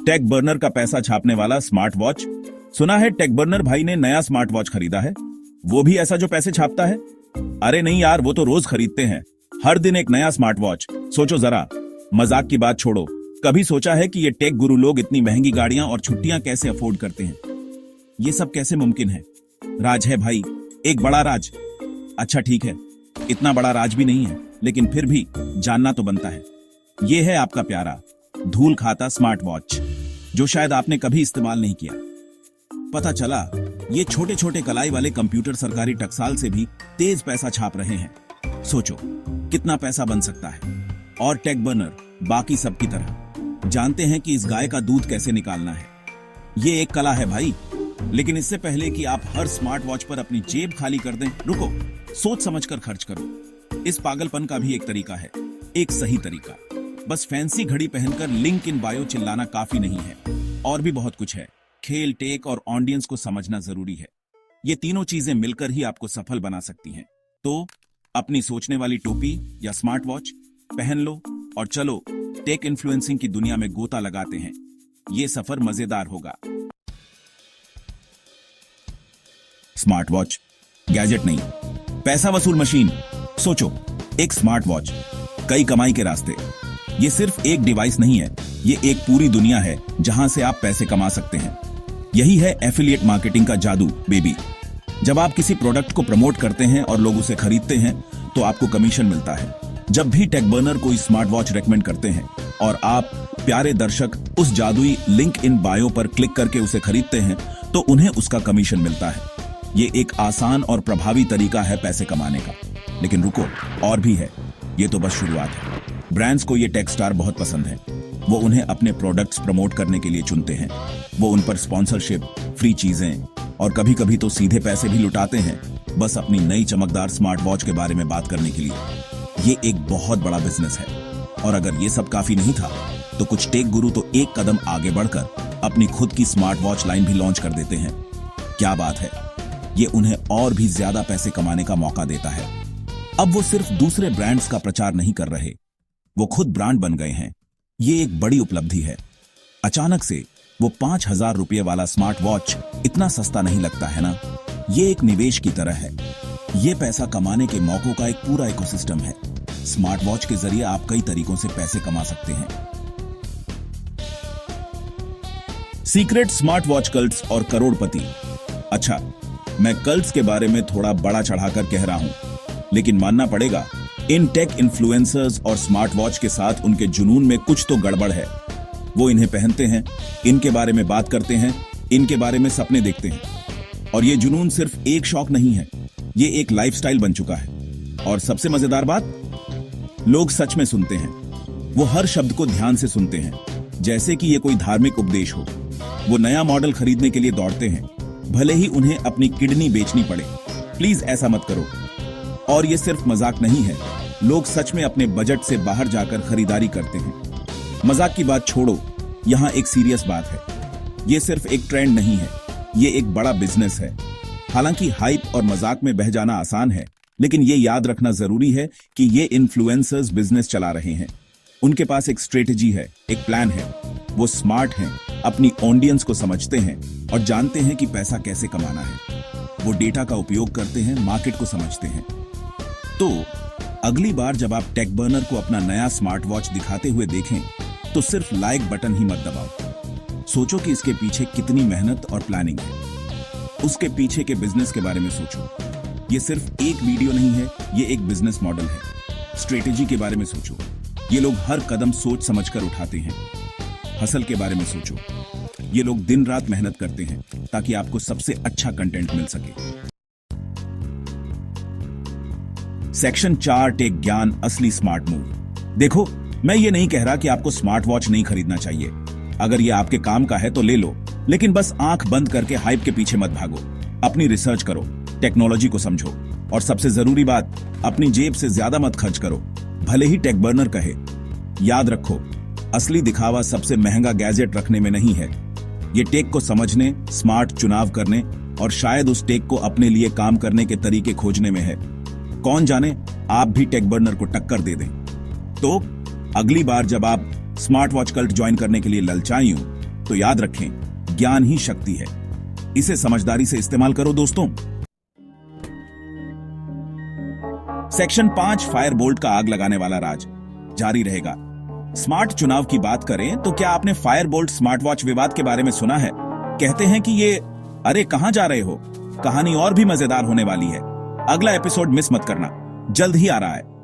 Take burner का पैसा छापने वाला स्मार्ट वॉच। सुना है टेक बर्नर भाई ने नया स्मार्ट वॉच खरीदा है, वो भी ऐसा जो पैसे छापता है। अरे नहीं यार, वो तो रोज खरीदते हैं, हर दिन एक नया स्मार्ट वॉच। सोचो जरा, मजाक की बात छोड़ो, कभी सोचा है कि ये टेक गुरु लोग इतनी महंगी गाड़ियां और छुट्टियां कैसे अफोर्ड करते हैं? ये सब कैसे मुमकिन है? राज है भाई, एक बड़ा राज। अच्छा ठीक है, इतना बड़ा राज भी नहीं है, लेकिन फिर भी जानना तो बनता है। ये है आपका प्यारा धूल खाता स्मार्ट वॉच, जो शायद आपने कभी इस्तेमाल नहीं किया। पता चला ये छोटे छोटे कलाई वाले कंप्यूटर सरकारी टकसाल से भी तेज पैसा छाप रहे हैं। सोचो कितना पैसा बन सकता है। और टेक बर्नर बाकी सबकी तरह जानते हैं कि इस गाय का दूध कैसे निकालना है। ये एक कला है भाई। लेकिन इससे पहले कि आप हर स्मार्ट वॉच पर अपनी जेब खाली कर दें, रुको, सोच समझकर खर्च करो। इस पागलपन का भी एक तरीका है, एक सही तरीका। बस फैंसी घड़ी पहनकर लिंक इन बायो चिल्लाना काफी नहीं है, और भी बहुत कुछ है। खेल, टेक और ऑडियंस को समझना जरूरी है। ये तीनों चीजें मिलकर ही आपको सफल बना सकती हैं। तो अपनी सोचने वाली टोपी या स्मार्ट वॉच पहन लो और चलो टेक इन्फ्लुएंसिंग की दुनिया में गोता लगाते हैं। ये सफर मजेदार होगा। स्मार्ट वॉच गैजेट नहीं, पैसा वसूल मशीन। सोचो, एक स्मार्ट वॉच, कई कमाई के रास्ते। ये सिर्फ एक डिवाइस नहीं है, ये एक पूरी दुनिया है जहां से आप पैसे कमा सकते हैं। यही है एफिलिएट मार्केटिंग का जादू बेबी। जब आप किसी प्रोडक्ट को प्रमोट करते हैं और लोग उसे खरीदते हैं तो आपको कमीशन मिलता है। जब भी टेक बर्नर कोई स्मार्ट वॉच रेकमेंड करते हैं और आप प्यारे दर्शक उस जादुई लिंक इन बायो पर क्लिक करके उसे खरीदते हैं तो उन्हें उसका कमीशन मिलता है। ये एक आसान और प्रभावी तरीका है पैसे कमाने का। लेकिन रुको, और भी है। ये तो बस शुरुआत है। ब्रांड्स को ये टेक स्टार बहुत पसंद है। वो उन्हें अपने प्रोडक्ट्स प्रमोट करने के लिए चुनते हैं। वो उन पर स्पॉन्सरशिप, फ्री चीजें और कभी कभी तो सीधे पैसे भी लुटाते हैं, बस अपनी नई चमकदार स्मार्ट वॉच के बारे में बात करने के लिए। ये एक बहुत बड़ा बिजनेस है। और अगर ये सब काफी नहीं था तो कुछ टेक गुरु तो एक कदम आगे बढ़कर अपनी खुद की स्मार्ट वॉच लाइन भी लॉन्च कर देते हैं। क्या बात है! ये उन्हें और भी ज्यादा पैसे कमाने का मौका देता है। अब वो सिर्फ दूसरे ब्रांड्स का प्रचार नहीं कर रहे, वो खुद ब्रांड बन गए हैं। ये एक बड़ी उपलब्धि है। अचानक से वो 5,000 रुपये वाला स्मार्ट वॉच इतना सस्ता नहीं लगता है ना? ये एक निवेश की तरह है। ये पैसा कमाने के मौकों का एक पूरा इकोसिस्टम है। स्मार्ट वॉच के जरिए आप कई तरीकों से पैसे कमा सकते हैं। सीक्रेट स्मार्ट वॉच कल्ट्स और करोड़पति। अच्छा, मैं कल्ट्स के बारे में थोड़ा बड़ा चढ़ाकर कह रहा हूं, लेकिन मानना पड़ेगा इन टेक इन्फ्लुएंसर्स और स्मार्ट वॉच के साथ उनके जुनून में कुछ तो गड़बड़ है। वो इन्हें पहनते हैं, इनके बारे में बात करते हैं, इनके बारे में सपने देखते हैं। और ये जुनून सिर्फ एक शौक नहीं है, ये एक लाइफस्टाइल बन चुका है। और सबसे मजेदार बात, लोग सच में सुनते हैं। वो हर शब्द को ध्यान से सुनते हैं, जैसे कि ये कोई धार्मिक उपदेश हो। वो नया मॉडल खरीदने के लिए दौड़ते हैं, भले ही उन्हें अपनी किडनी बेचनी पड़े। प्लीज ऐसा मत करो। और ये सिर्फ मजाक नहीं है, लोग सच में अपने बजट से बाहर जाकर खरीदारी करते हैं। मजाक की बात छोड़ो, यहाँ एक सीरियस बात है। ये सिर्फ एक ट्रेंड नहीं है, ये एक बड़ा बिजनेस है। हालांकि हाइप और मजाक में बह जाना आसान है, लेकिन ये याद रखना जरूरी है कि ये इन्फ्लुएंसर्स बिजनेस चला रहे हैं। उनके पास एक स्ट्रेटेजी है, एक प्लान है। वो स्मार्ट हैं, अपनी ऑडियंस को समझते हैं और जानते हैं कि पैसा कैसे कमाना है। वो डेटा का उपयोग करते हैं, मार्केट को समझते हैं। तो अगली बार जब आप टेक बर्नर को अपना नया स्मार्ट वॉच दिखाते हुए देखें तो सिर्फ लाइक बटन ही मत दबाओ। सोचो कि इसके पीछे कितनी मेहनत और प्लानिंग है। उसके पीछे के बिजनेस के बारे में सोचो। ये सिर्फ एक वीडियो नहीं है, ये एक बिजनेस मॉडल है। स्ट्रेटेजी के बारे में सोचो। ये लोग हर कदम सोच समझकर उठाते हैं। हसल के बारे में सोचो। ये लोग दिन रात मेहनत करते हैं ताकि आपको सबसे अच्छा कंटेंट मिल सके। सेक्शन 4 टेक ज्ञान असली स्मार्ट मूव। देखो, मैं ये नहीं कह रहा कि आपको स्मार्ट वॉच नहीं खरीदना चाहिए। अगर ये आपके काम का है तो ले लो, लेकिन बस आंख बंद करके हाइप के पीछे मत भागो। अपनी रिसर्च करो, टेक्नोलॉजी को समझो और सबसे जरूरी बात, अपनी जेब से ज्यादा मत खर्च करो, भले ही टेक बर्नर कहे। याद रखो, असली दिखावा सबसे महंगा गैजेट रखने में नहीं है। ये टेक को समझने, स्मार्ट चुनाव करने और शायद उस टेक को अपने लिए काम करने के तरीके खोजने में है। कौन जाने आप भी टेक बर्नर को टक्कर दे दें। तो अगली बार जब आप स्मार्ट वॉच कल्ट ज्वाइन करने के लिए ललचाई हो तो याद रखें, ज्ञान ही शक्ति है। इसे समझदारी से इस्तेमाल करो दोस्तों। सेक्शन 5 फायरबोल्ट का आग लगाने वाला राज जारी रहेगा। स्मार्ट चुनाव की बात करें तो क्या आपने फायरबोल्ट स्मार्ट वॉच विवाद के बारे में सुना है? कहते हैं कि ये अरे कहां जा रहे हो, कहानी और भी मजेदार होने वाली है। अगला एपिसोड मिस मत करना, जल्द ही आ रहा है।